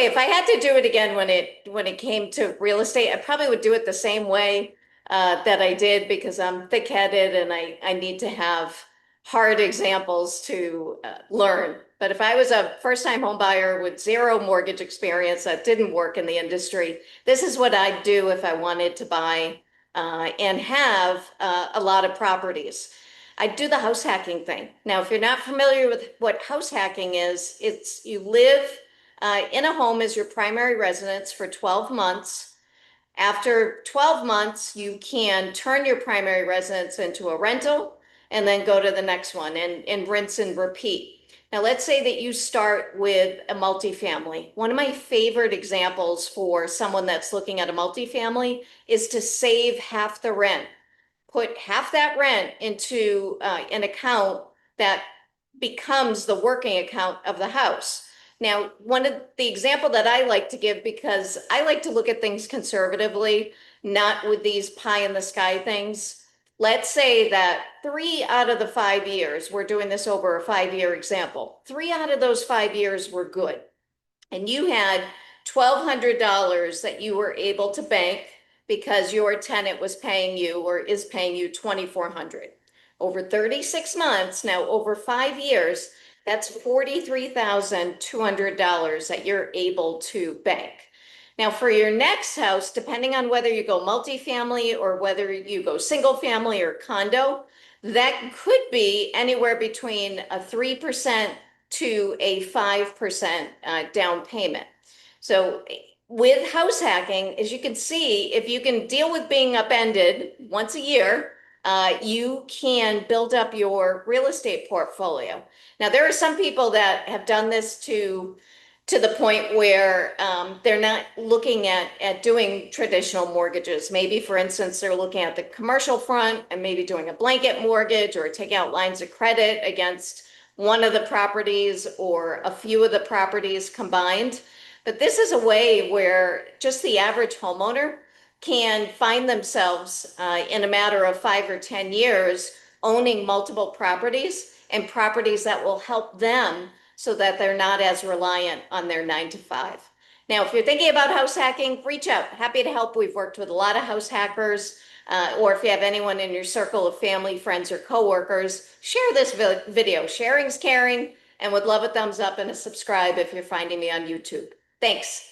If I had to do it again when it came to real estate, I probably would do it the same way that I did because I'm thick-headed and I need to have hard examples to learn. But if I was a first-time home buyer with zero mortgage experience that didn't work in the industry, this is what I'd do if I wanted to buy and have a lot of properties. I'd do the house hacking thing. Now, if you're not familiar with what house hacking is, it's you live in a home as your primary residence for 12 months. After 12 months, you can turn your primary residence into a rental and then go to the next one and rinse and repeat. Now, let's say that you start with a multifamily. One of my favorite examples for someone that's looking at a multifamily is to save half the rent. Put half that rent into an account that becomes the working account of the house. Now, one of the example that I like to give, because I like to look at things conservatively, not with these pie in the sky things. Let's say that 3 out of the 5 years, we're doing this over a 5 year example, 3 out of those 5 years were good. And you had $1,200 that you were able to bank because your tenant was paying you or is paying you 2,400. Over 36 months, now over 5 years, that's $43,200 that you're able to bank. Now, for your next house, depending on whether you go multifamily or whether you go single family or condo, that could be anywhere between a 3% to a 5% down payment. So with house hacking, as you can see, if you can deal with being upended once a year, you can build up your real estate portfolio. Now, there are some people that have done this to the point where they're not looking at doing traditional mortgages. Maybe, for instance, they're looking at the commercial front and maybe doing a blanket mortgage or taking out lines of credit against one of the properties or a few of the properties combined. But this is a way where just the average homeowner can find themselves in a matter of 5 or 10 years owning multiple properties and properties that will help them so that they're not as reliant on their 9 to 5. Now, if you're thinking about house hacking, reach out. Happy to help. We've worked with a lot of house hackers, or if you have anyone in your circle of family, friends, or coworkers, share this video. Sharing's caring, and would love a thumbs up and a subscribe if you're finding me on YouTube. Thanks.